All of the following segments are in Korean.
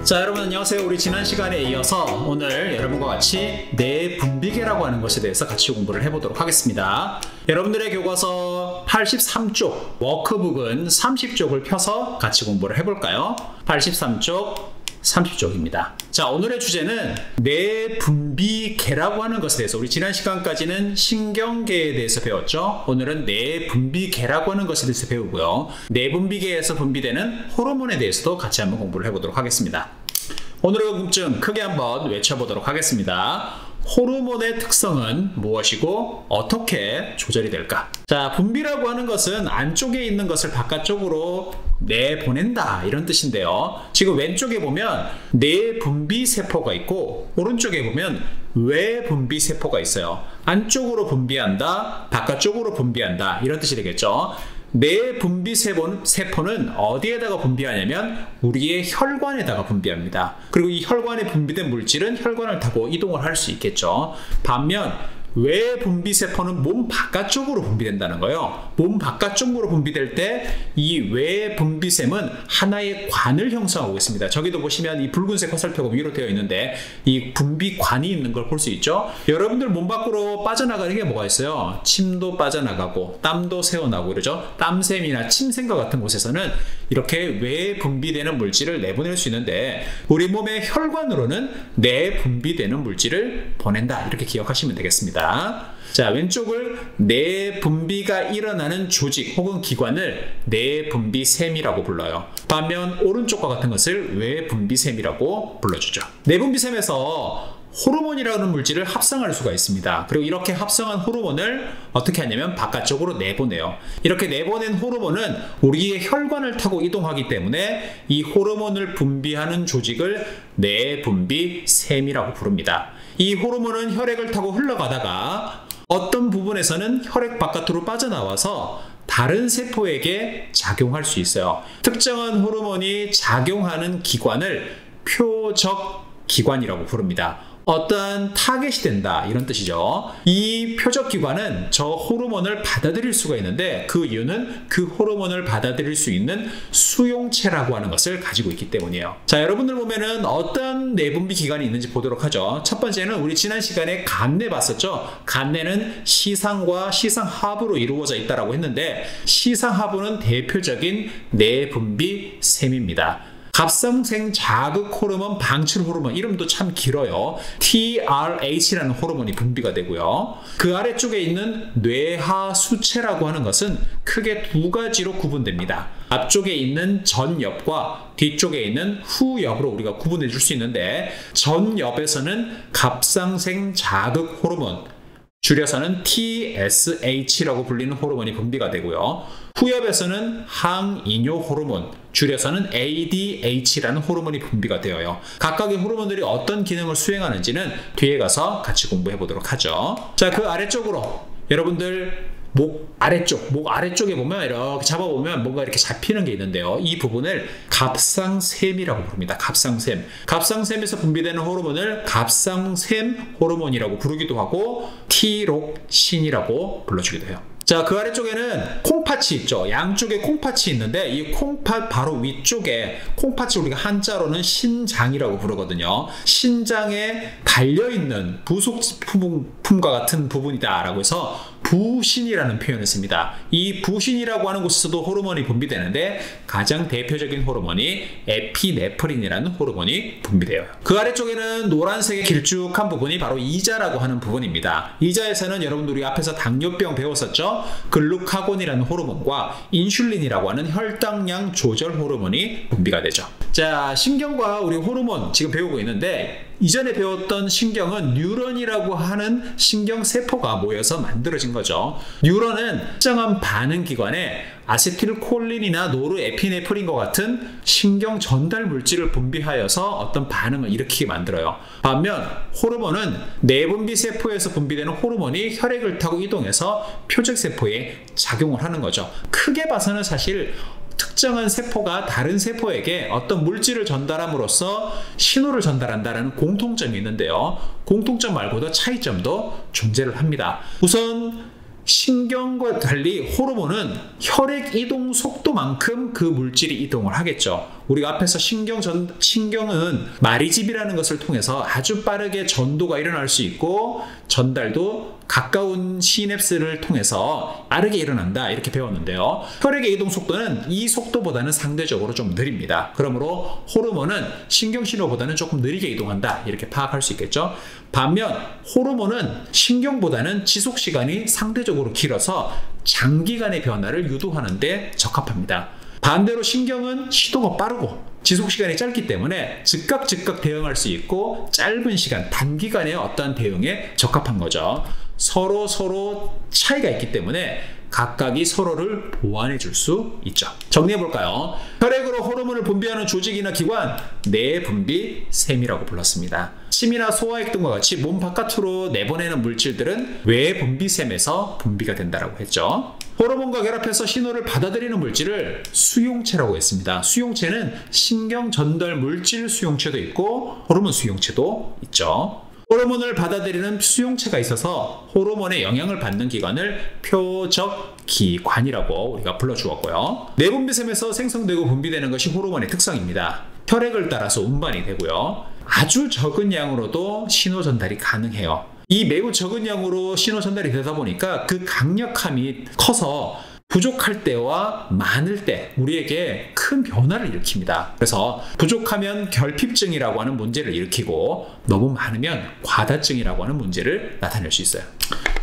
자, 여러분 안녕하세요. 우리 지난 시간에 이어서 오늘 여러분과 같이 내분비계라고 하는 것에 대해서 같이 공부를 해보도록 하겠습니다. 여러분들의 교과서 83쪽 워크북은 30쪽을 펴서 같이 공부를 해볼까요? 83쪽 30쪽입니다. 자, 오늘의 주제는 내분비계라고 하는 것에 대해서, 우리 지난 시간까지는 신경계에 대해서 배웠죠. 오늘은 내분비계라고 하는 것에 대해서 배우고요. 내분비계에서 분비되는 호르몬에 대해서도 같이 한번 공부를 해보도록 하겠습니다. 오늘의 궁금증 크게 한번 외쳐보도록 하겠습니다. 호르몬의 특성은 무엇이고 어떻게 조절이 될까? 자, 분비라고 하는 것은 안쪽에 있는 것을 바깥쪽으로 내보낸다, 이런 뜻인데요. 지금 왼쪽에 보면 내분비세포가 있고 오른쪽에 보면 외분비세포가 있어요. 안쪽으로 분비한다, 바깥쪽으로 분비한다, 이런 뜻이 되겠죠. 내분비세포는 어디에다가 분비하냐면 우리의 혈관에다가 분비합니다. 그리고 이 혈관에 분비된 물질은 혈관을 타고 이동을 할 수 있겠죠. 반면 외분비세포는 몸 바깥쪽으로 분비된다는 거예요. 몸 바깥쪽으로 분비될 때 이 외분비샘은 하나의 관을 형성하고 있습니다. 저기도 보시면 이 붉은색 화살표가 위로 되어 있는데 이 분비관이 있는 걸 볼 수 있죠. 여러분들 몸 밖으로 빠져나가는 게 뭐가 있어요? 침도 빠져나가고 땀도 새어나오고 그러죠. 땀샘이나 침샘과 같은 곳에서는 이렇게 외분비되는 물질을 내보낼 수 있는데 우리 몸의 혈관으로는 내분비되는 물질을 보낸다, 이렇게 기억하시면 되겠습니다. 자, 왼쪽을 내분비가 일어나는 조직 혹은 기관을 내분비샘이라고 불러요. 반면 오른쪽과 같은 것을 외분비샘이라고 불러주죠. 내분비샘에서 호르몬이라는 물질을 합성할 수가 있습니다. 그리고 이렇게 합성한 호르몬을 어떻게 하냐면 바깥쪽으로 내보내요. 이렇게 내보낸 호르몬은 우리의 혈관을 타고 이동하기 때문에 이 호르몬을 분비하는 조직을 내분비샘이라고 부릅니다. 이 호르몬은 혈액을 타고 흘러가다가 어떤 부분에서는 혈액 바깥으로 빠져나와서 다른 세포에게 작용할 수 있어요. 특정한 호르몬이 작용하는 기관을 표적 기관이라고 부릅니다. 어떠한 타겟이 된다, 이런 뜻이죠. 이 표적 기관은 저 호르몬을 받아들일 수가 있는데 그 이유는 그 호르몬을 받아들일 수 있는 수용체라고 하는 것을 가지고 있기 때문이에요. 자, 여러분들 보면은 어떤 내분비 기관이 있는지 보도록 하죠. 첫 번째는 우리 지난 시간에 간내 봤었죠. 간내는 시상과 시상하부로 이루어져 있다라고 했는데 시상하부는 대표적인 내분비샘입니다. 갑상생 자극 호르몬 방출 호르몬, 이름도 참 길어요. TRH라는 호르몬이 분비가 되고요. 그 아래쪽에 있는 뇌하수체라고 하는 것은 크게 두 가지로 구분됩니다. 앞쪽에 있는 전엽과 뒤쪽에 있는 후엽으로 우리가 구분해 줄 수 있는데, 전엽에서는 갑상생 자극 호르몬, 줄여서는 TSH라고 불리는 호르몬이 분비가 되고요. 후엽에서는 항이뇨 호르몬, 줄여서는 ADH라는 호르몬이 분비가 되어요. 각각의 호르몬들이 어떤 기능을 수행하는지는 뒤에 가서 같이 공부해 보도록 하죠. 자, 그 아래쪽으로 여러분들 목 아래쪽에 보면 이렇게 잡아보면 뭔가 이렇게 잡히는 게 있는데요. 이 부분을 갑상샘이라고 부릅니다. 갑상샘에서 분비되는 호르몬을 갑상샘 호르몬이라고 부르기도 하고 티록신이라고 불러주기도 해요. 자, 그 아래쪽에는 콩팥이 있죠. 양쪽에 콩팥이 있는데 이 콩팥 바로 위쪽에, 콩팥을 우리가 한자로는 신장이라고 부르거든요. 신장에 달려있는 부속품과 같은 부분이다 라고 해서 부신이라는 표현을 씁니다. 이 부신이라고 하는 곳에서도 호르몬이 분비되는데 가장 대표적인 호르몬이 에피네프린이라는 호르몬이 분비되어요. 그 아래쪽에는 노란색의 길쭉한 부분이 바로 이자라고 하는 부분입니다. 이자에서는 여러분들이 앞에서 당뇨병 배웠었죠? 글루카곤이라는 호르몬과 인슐린이라고 하는 혈당량 조절 호르몬이 분비가 되죠. 자, 신경과 우리 호르몬 지금 배우고 있는데, 이전에 배웠던 신경은 뉴런이라고 하는 신경세포가 모여서 만들어진 거죠. 뉴런은 특정한 반응기관에 아세틸콜린이나 노르에피네프린과 같은 신경 전달 물질을 분비하여서 어떤 반응을 일으키게 만들어요. 반면 호르몬은 내분비세포에서 분비되는 호르몬이 혈액을 타고 이동해서 표적세포에 작용을 하는 거죠. 크게 봐서는 사실 특정한 세포가 다른 세포에게 어떤 물질을 전달함으로써 신호를 전달한다는 공통점이 있는데요. 공통점 말고도 차이점도 존재를 합니다. 우선 신경과 달리 호르몬은 혈액 이동 속도만큼 그 물질이 이동을 하겠죠. 우리가 앞에서 신경은 마리집이라는 것을 통해서 아주 빠르게 전도가 일어날 수 있고 전달도 가까운 시냅스를 통해서 빠르게 일어난다 이렇게 배웠는데요. 혈액의 이동 속도는 이 속도보다는 상대적으로 좀 느립니다. 그러므로 호르몬은 신경신호보다는 조금 느리게 이동한다 이렇게 파악할 수 있겠죠. 반면 호르몬은 신경보다는 지속시간이 상대적으로 길어서 장기간의 변화를 유도하는 데 적합합니다. 반대로 신경은 시도가 빠르고 지속시간이 짧기 때문에 즉각 대응할 수 있고 짧은 시간, 단기간의 어떠한 대응에 적합한 거죠. 서로 차이가 있기 때문에 각각이 서로를 보완해 줄 수 있죠. 정리해 볼까요? 혈액으로 호르몬을 분비하는 조직이나 기관, 내분비샘이라고 불렀습니다. 침이나 소화액 등과 같이 몸 바깥으로 내보내는 물질들은 외분비샘에서 분비가 된다고 했죠. 호르몬과 결합해서 신호를 받아들이는 물질을 수용체라고 했습니다. 수용체는 신경 전달 물질 수용체도 있고 호르몬 수용체도 있죠. 호르몬을 받아들이는 수용체가 있어서 호르몬의 영향을 받는 기관을 표적기관이라고 우리가 불러주었고요. 내분비샘에서 생성되고 분비되는 것이 호르몬의 특성입니다. 혈액을 따라서 운반이 되고요. 아주 적은 양으로도 신호 전달이 가능해요. 이 매우 적은 양으로 신호 전달이 되다 보니까 그 강력함이 커서 부족할 때와 많을 때 우리에게 큰 변화를 일으킵니다. 그래서 부족하면 결핍증이라고 하는 문제를 일으키고 너무 많으면 과다증이라고 하는 문제를 나타낼 수 있어요.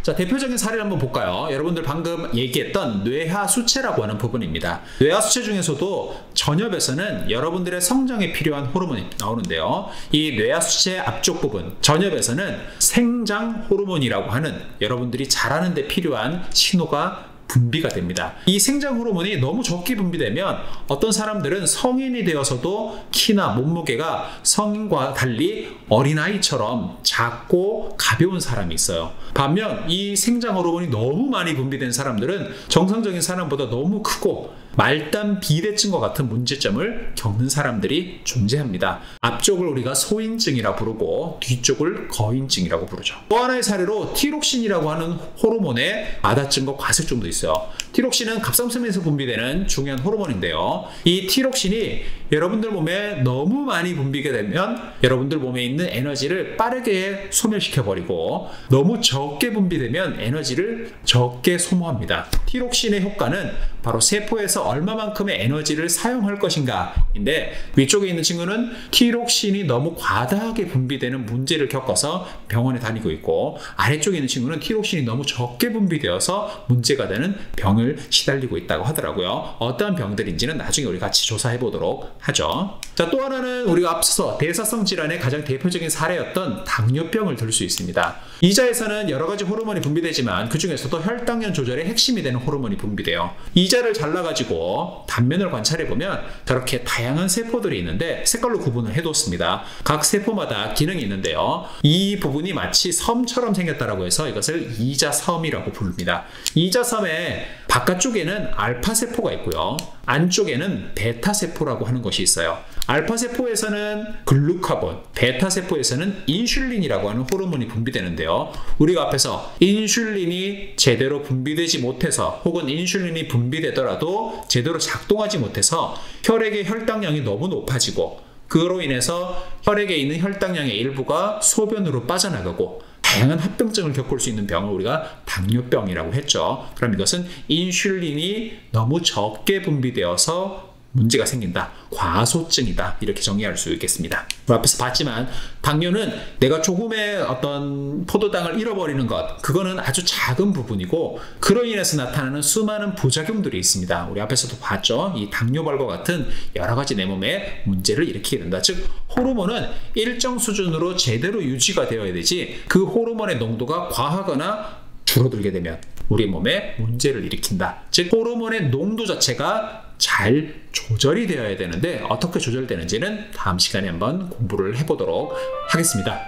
자, 대표적인 사례를 한번 볼까요? 여러분들 방금 얘기했던 뇌하수체라고 하는 부분입니다. 뇌하수체 중에서도 전엽에서는 여러분들의 성장에 필요한 호르몬이 나오는데요. 이 뇌하수체 앞쪽 부분, 전엽에서는 생장 호르몬이라고 하는 여러분들이 자라는 데 필요한 신호가 분비가 됩니다. 이 생장 호르몬이 너무 적게 분비되면 어떤 사람들은 성인이 되어서도 키나 몸무게가 성인과 달리 어린아이처럼 작고 가벼운 사람이 있어요. 반면 이 생장 호르몬이 너무 많이 분비된 사람들은 정상적인 사람보다 너무 크고 말단 비대증과 같은 문제점을 겪는 사람들이 존재합니다. 앞쪽을 우리가 소인증이라 부르고 뒤쪽을 거인증이라고 부르죠. 또 하나의 사례로 티록신이라고 하는 호르몬의 아다증과 과색증도 있어요. 티록신은 갑상선에서 분비되는 중요한 호르몬인데요. 이 티록신이 여러분들 몸에 너무 많이 분비게 되면 여러분들 몸에 있는 에너지를 빠르게 소멸시켜버리고 너무 적게 분비되면 에너지를 적게 소모합니다. 티록신의 효과는 바로 세포에서 얼마만큼의 에너지를 사용할 것인가인데 위쪽에 있는 친구는 티록신이 너무 과다하게 분비되는 문제를 겪어서 병원에 다니고 있고 아래쪽에 있는 친구는 티록신이 너무 적게 분비되어서 문제가 되는 병을 시달리고 있다고 하더라고요. 어떠한 병들인지는 나중에 우리 같이 조사해 보도록 하죠. 자, 또 하나는 우리가 앞서서 대사성 질환의 가장 대표적인 사례였던 당뇨병을 들 수 있습니다. 이자에서는 여러 가지 호르몬이 분비되지만 그 중에서도 혈당량 조절의 핵심이 되는 호르몬이 분비돼요. 이자를 잘라가지고 단면을 관찰해보면 저렇게 다양한 세포들이 있는데 색깔로 구분을 해뒀습니다. 각 세포마다 기능이 있는데요. 이 부분이 마치 섬처럼 생겼다고 해서 이것을 이자섬이라고 부릅니다. 이자섬의 바깥쪽에는 알파세포가 있고요. 안쪽에는 베타세포라고 하는 것이 있어요. 알파세포에서는 글루카곤, 베타세포에서는 인슐린이라고 하는 호르몬이 분비되는데요. 우리가 앞에서 인슐린이 제대로 분비되지 못해서 혹은 인슐린이 분비되더라도 제대로 작동하지 못해서 혈액의 혈당량이 너무 높아지고 그로 인해서 혈액에 있는 혈당량의 일부가 소변으로 빠져나가고 다양한 합병증을 겪을 수 있는 병을 우리가 당뇨병이라고 했죠. 그럼 이것은 인슐린이 너무 적게 분비되어서 문제가 생긴다. 과소증이다. 이렇게 정의할 수 있겠습니다. 앞에서 봤지만 당뇨는 내가 조금의 어떤 포도당을 잃어버리는 것, 그거는 아주 작은 부분이고 그로 인해서 나타나는 수많은 부작용들이 있습니다. 우리 앞에서도 봤죠. 이 당뇨발과 같은 여러 가지 내 몸에 문제를 일으키게 된다. 즉 호르몬은 일정 수준으로 제대로 유지가 되어야 되지 그 호르몬의 농도가 과하거나 줄어들게 되면 우리 몸에 문제를 일으킨다. 즉 호르몬의 농도 자체가 잘 조절이 되어야 되는데 어떻게 조절되는지는 다음 시간에 한번 공부를 해보도록 하겠습니다.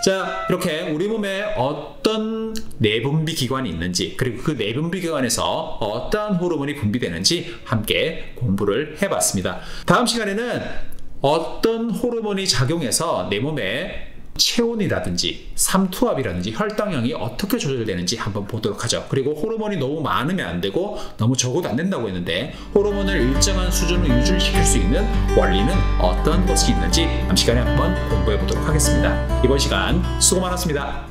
자, 이렇게 우리 몸에 어떤 내분비 기관이 있는지 그리고 그 내분비 기관에서 어떠한 호르몬이 분비되는지 함께 공부를 해봤습니다. 다음 시간에는 어떤 호르몬이 작용해서 내 몸에 체온이라든지 삼투압이라든지 혈당량이 어떻게 조절되는지 한번 보도록 하죠. 그리고 호르몬이 너무 많으면 안 되고 너무 적어도 안 된다고 했는데 호르몬을 일정한 수준으로 유지시킬 수 있는 원리는 어떤 것이 있는지 다음 시간에 한번 공부해 보도록 하겠습니다. 이번 시간 수고 많았습니다.